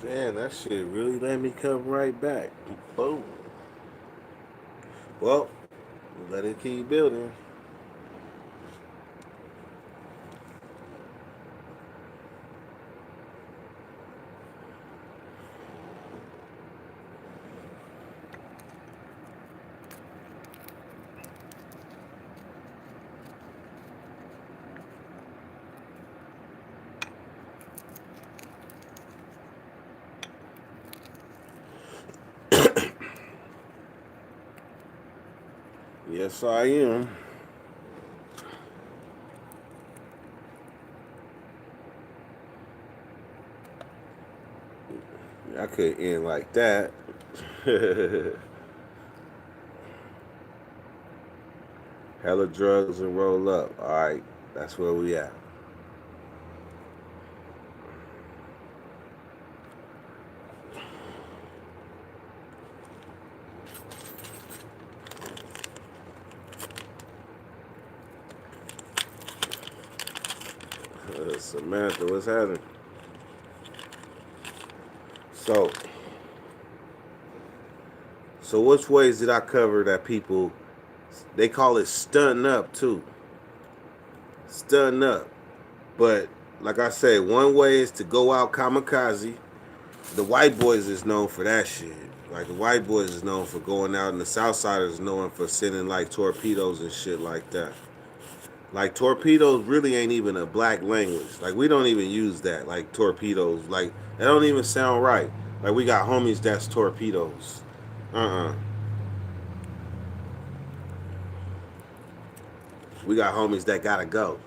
Damn, that shit really let me come right back. Boom. Well, let it keep building. Yes, I am. I could end like that. Hella drugs and roll up. All right, that's where we at. Samantha, what's happening? So, so which ways did I cover that people? They call it stunting up too. Stunting up. But like I said, one way is to go out kamikaze. The white boys is known for that shit. Like the white boys is known for going out, and the South Siders is known for sending like torpedoes and shit like that. Like torpedoes really ain't even a black language. Like we don't even use that. Like torpedoes. Like that don't even sound right. Like we got homies that's torpedoes. We got homies that gotta go.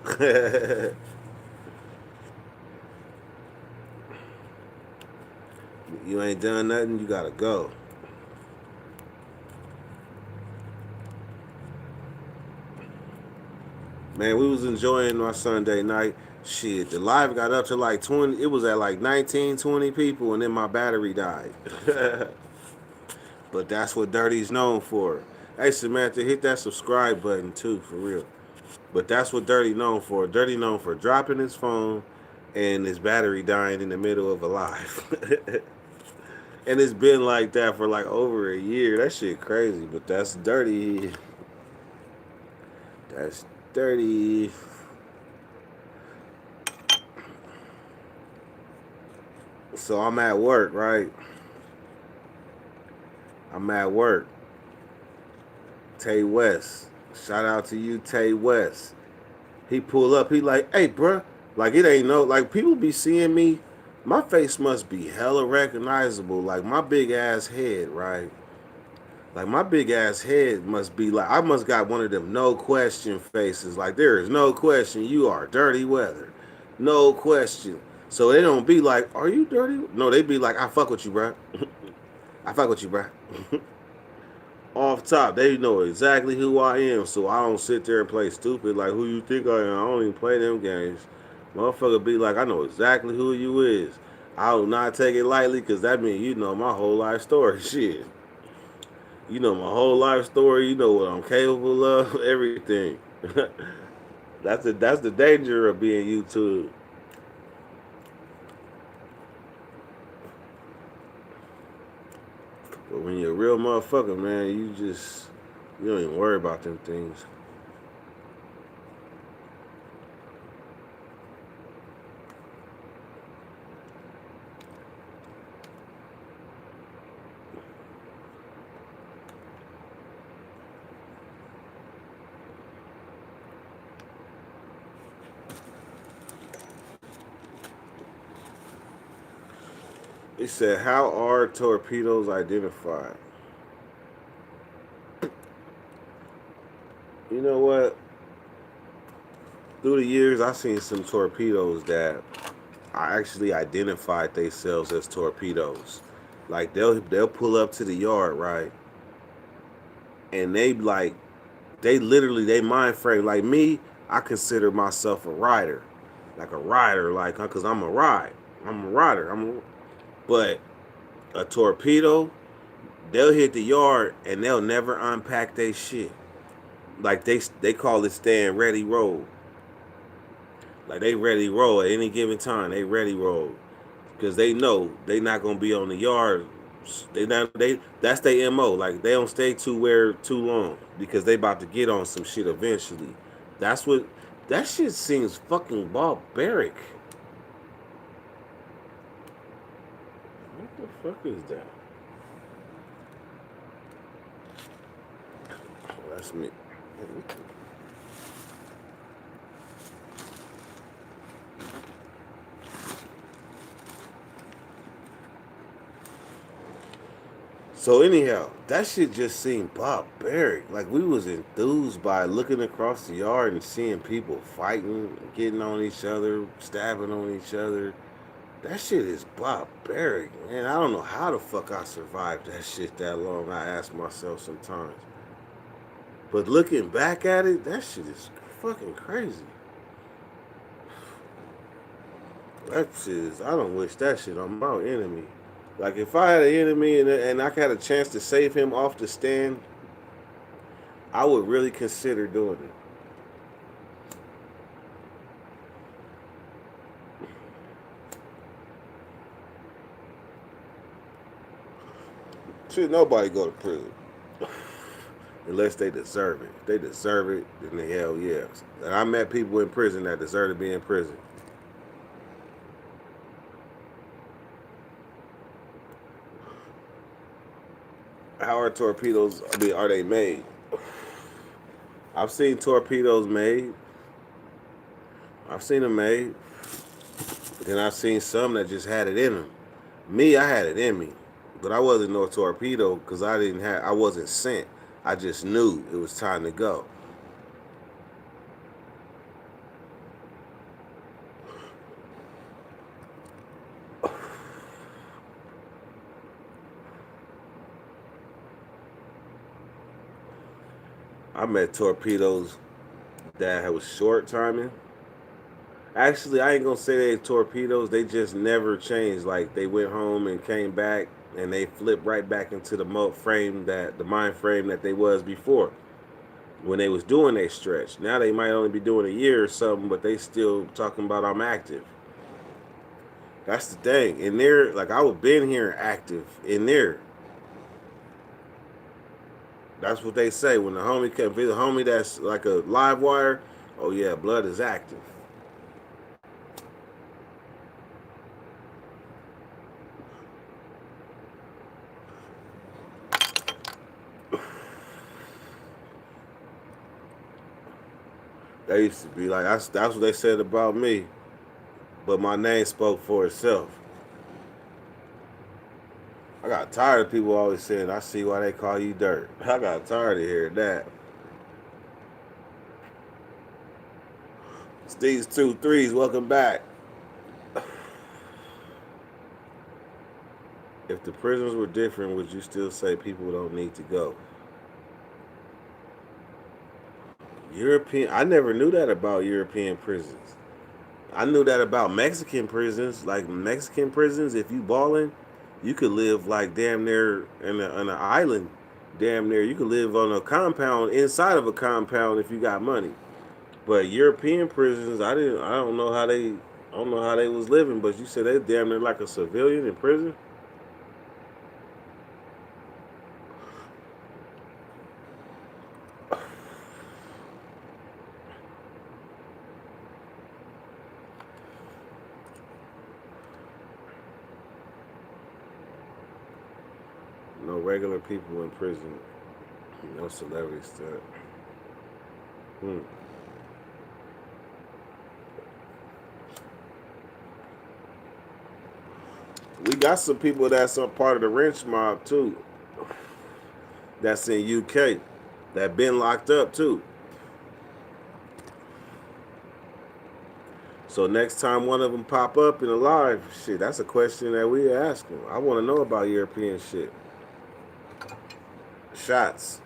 You ain't done nothing. You gotta go. Man, we was enjoying our Sunday night. Shit, the live got up to like 20. It was at like 19, 20 people, and then my battery died. But that's what Dirty's known for. Hey, Samantha, hit that subscribe button too, for real. But that's what Dirty known for. Dirty known for dropping his phone and his battery dying in the middle of a live. And it's been like that for like over a year. That shit crazy, but that's Dirty. That's Dirty. So I'm at work, right? I'm at work. Tay West. Shout out to you, Tay West. He pull up. He like, hey, bruh. Like it ain't no like people be seeing me. My face must be hella recognizable. Like my big ass head, right? Like my big ass head must be like I must got one of them no question faces. Like there is no question you are Dirty Weather, no question. So they don't be like, are you dirty? No, they be like, I fuck with you, bruh. I fuck with you, bruh. Off top, they know exactly who I am, so I don't sit there and play stupid like who you think I am. I don't even play them games. Motherfucker be like, I know exactly who you is. I will not take it lightly because that means you know my whole life story. Shit. You know my whole life story. You know what I'm capable of. Everything. That's the danger of being YouTube. But when you're a real motherfucker, man, you don't even worry about them things. It said, how are torpedoes identified? You know what? Through the years, I've seen some torpedoes that I actually identified themselves as torpedoes. Like they'll pull up to the yard, right? And they literally they mind frame like me. I consider myself a rider, like a rider, like because I'm a ride. I'm a rider. But a torpedo, they'll hit the yard and they'll never unpack their shit. Like they call it staying ready roll. Like they ready roll at any given time. They ready roll. because they know they not gonna be on the yard. They that's their mo. Like they don't stay too long because they about to get on some shit eventually. That's what that shit seems fucking barbaric. What the fuck is that? Oh, that's me. So anyhow, that shit just seemed barbaric. Like we was enthused by looking across the yard and seeing people fighting, getting on each other, stabbing on each other. That shit is barbaric, man. I don't know how the fuck I survived that shit that long. I ask myself sometimes. But looking back at it, that shit is fucking crazy. That shit is, I don't wish that shit on my enemy. Like if I had an enemy and I had a chance to save him off the stand, I would really consider doing it. Should nobody go to prison unless they deserve it. If they deserve it, then the hell yes. And I met people in prison that deserve to be in prison. How are torpedoes? I mean, are they made? I've seen torpedoes made. I've seen them made. Then I've seen some that just had it in them. Me, I had it in me, but I wasn't no torpedo because I wasn't sent. I just knew it was time to go. I met torpedoes that was short timing. Actually, I ain't gonna say they torpedoes. They just never changed. Like they went home and came back, and they flipped right back into the mind frame that they was before when they was doing their stretch. Now they might only be doing a year or something, but they still talking about I'm active. That's the thing. In there, like I was been here active in there. That's what they say when the homie comes. The homie that's like a live wire. Oh yeah, blood is active. They used to be like that's what they said about me. But my name spoke for itself. I got tired of people always saying, I see why they call you dirt. I got tired of hearing that. Steve's 2 3s, welcome back. If the prisons were different, would you still say people don't need to go? European, I never knew that about European prisons. I knew that about Mexican prisons. Like Mexican prisons, if you balling, you could live like damn near in an island. Damn near, you could live on a compound inside of a compound if you got money. But European prisons, I don't know how they, I don't know how they was living. But you said they damn near like a civilian in prison. No regular people in prison. No celebrity stuff. Hmm. We got some people that's a part of the wrench mob too. That's in UK. That been locked up too. So next time one of them pop up in a live, shit, that's a question that we ask them. I want to know about European shit. Shots.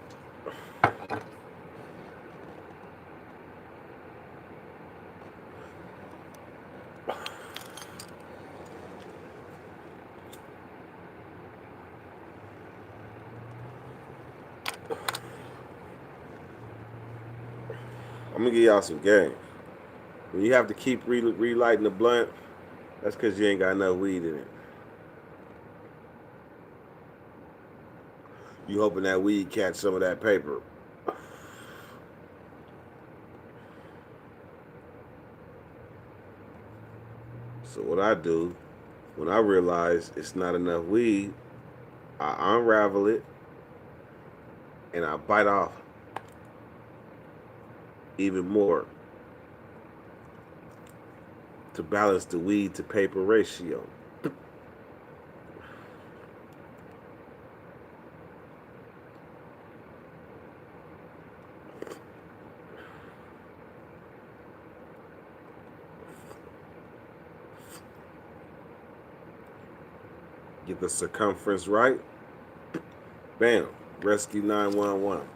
I'm gonna give y'all some game. When you have to keep relighting the blunt, that's because you ain't got enough weed in it. You hoping that weed catch some of that paper. So what I do, when I realize it's not enough weed, I unravel it and I bite off even more to balance the weed to paper ratio. Get the circumference right. Bam. Rescue 911.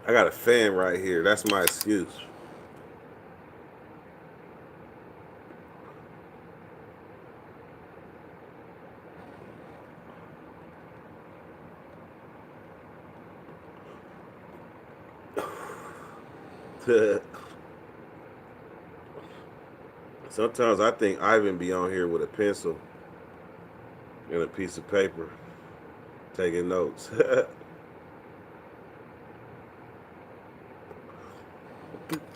I got a fan right here. That's my excuse. Sometimes I think Ivan be on here with a pencil and a piece of paper taking notes.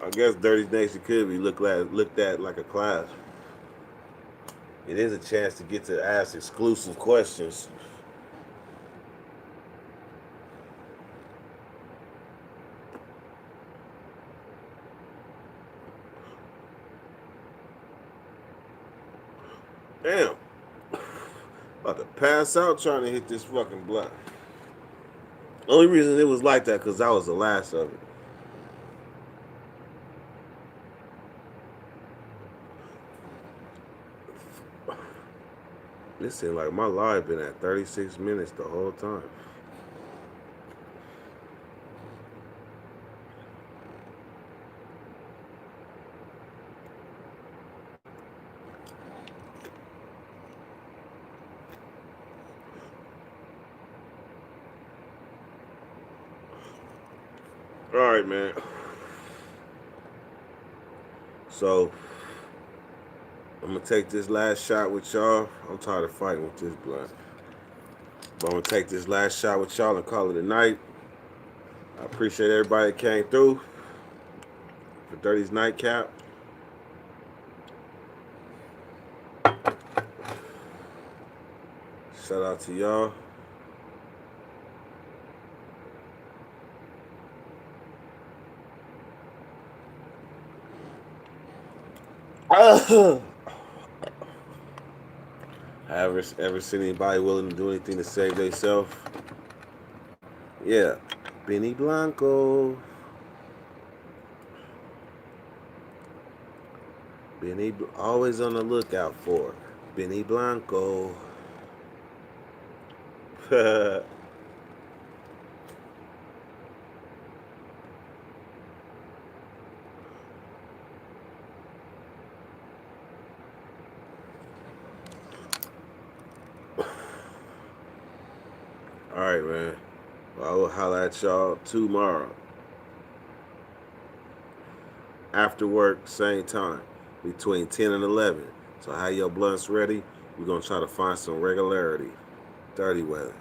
I guess Dirty Nation could be looked at like a class. It is a chance to get to ask exclusive questions. Damn. About to pass out trying to hit this fucking blunt. Only reason it was like that because that was the last of it. It seemed like my live been at 36 minutes the whole time. All right, man. So I'm gonna take this last shot with y'all. I'm tired of fighting with this blunt. But I'm gonna take this last shot with y'all and call it a night. I appreciate everybody that came through for Dirty's Nightcap. Shout out to y'all. Ever seen anybody willing to do anything to save themselves? Yeah, Benny Blanco. Always on the lookout for Benny Blanco. All right, man. Well, I will holler at y'all tomorrow. After work, same time, between 10 and 11. So have your blunts ready. We're going to try to find some regularity. Dirty weather.